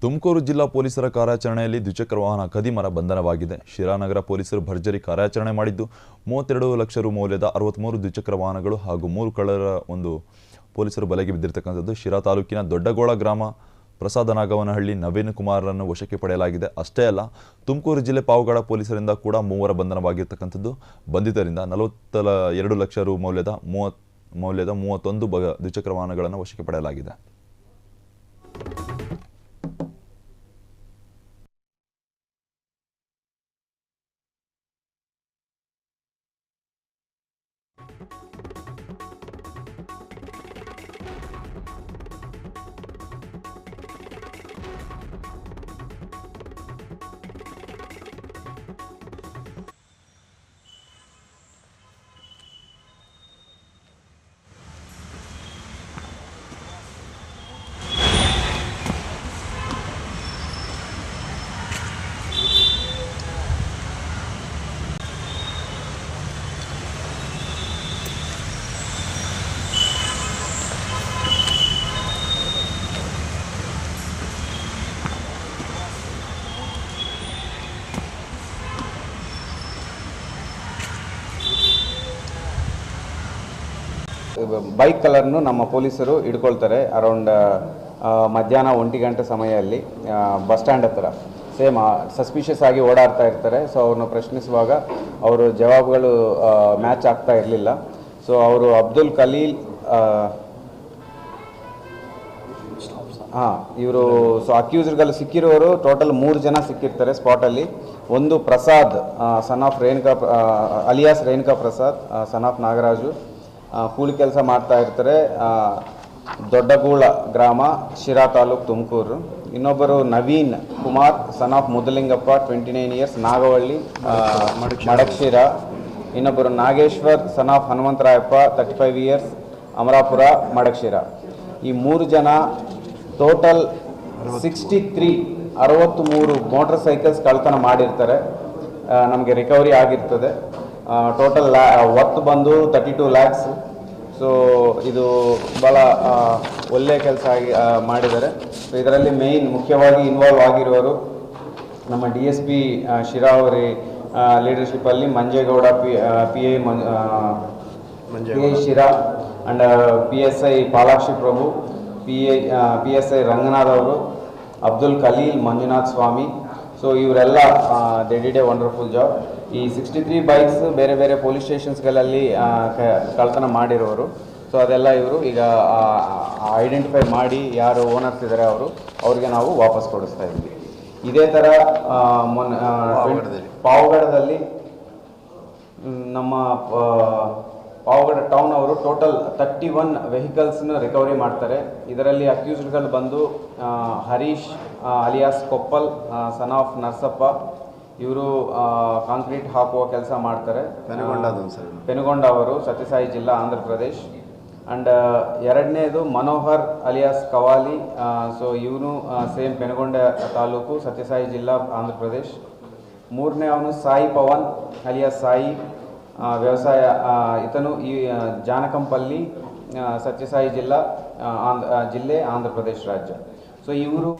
ತುಮಕೂರು ಜಿಲ್ಲಾ ಪೊಲೀಸರ ಕಾರ್ಯಾಚರಣೆಯಲ್ಲಿ ದ್ವಿಚಕ್ರ ವಾಹನ ಖದೀಮರ ಬಂಧನವಾಗಿದೆ. ಶಿರಾನಗರ ಪೊಲೀಸರು ಭರ್ಜರಿ ಕಾರ್ಯಾಚರಣೆ ಮಾಡಿದ್ದು 32 ಲಕ್ಷ ರು ಮೌಲ್ಯದ 63 ದ್ವಿಚಕ್ರ ವಾಹನಗಳು ಹಾಗೂ 3 ಕಳ್ಳರ ಪೊಲೀಸರು ಬಲೆಗೆ ಬಿದ್ದಿರತಕ್ಕಂಥದ್ದು. ಶಿರಾ ತಾಲೂಕಿನ ದೊಡ್ಡಗೋಳ ಗ್ರಾಮ ಪ್ರಸಾದನಾಗವನಹಳ್ಳಿ ನವೀನ್ ಕುಮಾರರನ್ನು ವಶಕ್ಕೆ ಪಡೆಯಲಾಗಿದೆ. ಅಷ್ಟೇ ಅಲ್ಲ, ತುಮಕೂರು ಜಿಲ್ಲೆ ಪಾವಗಡ ಪೊಲೀಸರಿಂದ ಕೂಡ 3 ಬಂಧನವಾಗಿರತಕ್ಕಂಥದ್ದು. ಬಂಧಿತರಿಂದ 42 ಲಕ್ಷ ರು ಮೌಲ್ಯದ 31 ದ್ವಿಚಕ್ರ ವಾಹನಗಳನ್ನು ವಶಕ್ಕೆ ಪಡೆಯಲಾಗಿದೆ. ಬೈಕ್ ಕಲರ್ನು ನಮ್ಮ ಪೊಲೀಸರು ಹಿಡ್ಕೊಳ್ತಾರೆ. ಅರೌಂಡ್ ಮಧ್ಯಾಹ್ನ 1 ಗಂಟೆ ಸಮಯದಲ್ಲಿ ಬಸ್ ಸ್ಟ್ಯಾಂಡ್ ಹತ್ರ ಸೇಮ್ ಸಸ್ಪಿಷಿಯಸ್ ಆಗಿ ಓಡಾಡ್ತಾ ಇರ್ತಾರೆ. ಸೊ ಅವ್ರನ್ನ ಪ್ರಶ್ನಿಸುವಾಗ ಅವರು ಜವಾಬುಗಳು ಮ್ಯಾಚ್ ಆಗ್ತಾ ಇರಲಿಲ್ಲ. ಸೊ ಅವರು ಅಬ್ದುಲ್ ಖಲೀಲ್ ಇವರು ಅಕ್ಯೂಸ್ಡ್ಗಳು ಸಿಕ್ಕಿರೋರು ಟೋಟಲ್ 3 ಜನ ಸಿಕ್ಕಿರ್ತಾರೆ ಸ್ಪಾಟಲ್ಲಿ. ಒಂದು Prasad son of Renuka alias Renuka Prasad son of Nagaraju, ಕೂಲಿ ಕೆಲಸ ಮಾಡ್ತಾ ಇರ್ತಾರೆ, ದೊಡ್ಡಗೂಳ ಗ್ರಾಮ, ಶಿರಾ ತಾಲೂಕು, ತುಮಕೂರು. ಇನ್ನೊಬ್ಬರು Naveen Kumar son of Mudalingappa 29 years, Nagavalli, Madakasira. ಇನ್ನೊಬ್ಬರು Nageshwar son of Hanumantharayappa 35 years, Amarapura, Madakasira. ಈ 3 ಜನ ಟೋಟಲ್ 63 ಮೋಟರ್ ಸೈಕಲ್ಸ್ ಕಳ್ತನ ಮಾಡಿರ್ತಾರೆ. ನಮಗೆ ರಿಕವರಿ ಆಗಿರ್ತದೆ. ಟೋಟಲ್ ವರ್ತ್ ಬಂದು 32 ಲ್ಯಾಕ್ಸ್. ಸೊ ಇದು ಭಾಳ ಒಳ್ಳೆಯ ಕೆಲಸ ಆಗಿ ಮಾಡಿದ್ದಾರೆ. ಸೊ ಇದರಲ್ಲಿ ಮುಖ್ಯವಾಗಿ ಇನ್ವಾಲ್ವ್ ಆಗಿರುವರು ನಮ್ಮ DSP ಶಿರಾ ಅವರ ಲೀಡರ್ಶಿಪ್ಪಲ್ಲಿ Manjegowda PI Sira and PSI Palakshi Prabhu, PSI Ranganath ಅವರು, ಅಬ್ದುಲ್ ಖಲೀಲ್, ಮಂಜುನಾಥ್ ಸ್ವಾಮಿ. ಸೊ ಇವರೆಲ್ಲ they did a wonderful job. ಈ 63 ಬೈಕ್ಸ್ ಬೇರೆ ಬೇರೆ ಪೊಲೀಸ್ ಸ್ಟೇಷನ್ಸ್ಗಳಲ್ಲಿ ಕಳ್ತನ ಮಾಡಿರೋರು. ಸೊ ಅದೆಲ್ಲ ಇವರು ಈಗ ಐಡೆಂಟಿಫೈ ಮಾಡಿ ಯಾರು ಓನರ್ಸ್ ಇದ್ದಾರೆ ಅವ್ರಿಗೆ ನಾವು ವಾಪಸ್ ಕೊಡಿಸ್ತಾ ಇದ್ದೀವಿ. ಇದೇ ಥರ ಪಾವಗಡದಲ್ಲಿ ನಮ್ಮ ಪಾವಗಡ ಟೌನ್ ಅವರು ಟೋಟಲ್ 31 ವೆಹಿಕಲ್ಸ್ನ ರಿಕವರಿ ಮಾಡ್ತಾರೆ. ಇದರಲ್ಲಿ ಅಕ್ಯೂಸ್ಡ್ಗಳು ಬಂದು Harish alias Koppal son of Narsappa, ಇವರು ಕಾಂಕ್ರೀಟ್ ಹಾಕುವ ಕೆಲಸ ಮಾಡ್ತಾರೆ. ಪೆನುಗೊಂಡ ಅವರು, ಸತ್ಯಸಾಯಿ ಜಿಲ್ಲಾ, ಆಂಧ್ರ ಪ್ರದೇಶ್. ಆ್ಯಂಡ್ ಎರಡನೇದು ಮನೋಹರ್ ಅಲಿಯಾಸ್ ಕವಾಲಿ. ಸೊ ಇವನು ಸೇಮ್ ಪೆನುಗೊಂಡ ತಾಲೂಕು, ಸತ್ಯಸಾಯಿ ಜಿಲ್ಲಾ, ಆಂಧ್ರ ಪ್ರದೇಶ್. ಮೂರನೇ ಅವನು ಸಾಯಿ ಪವನ್ ಅಲಿಯಾಸ್ ಸಾಯಿ, ವ್ಯವಸಾಯ. ಈತನು ಈ ಜಾನಕಂಪಲ್ಲಿ, ಸತ್ಯಸಾಯಿ ಜಿಲ್ಲಾ, ಜಿಲ್ಲೆ, ಆಂಧ್ರ ಪ್ರದೇಶ್ ರಾಜ್ಯ. ಸೊ ಇವರು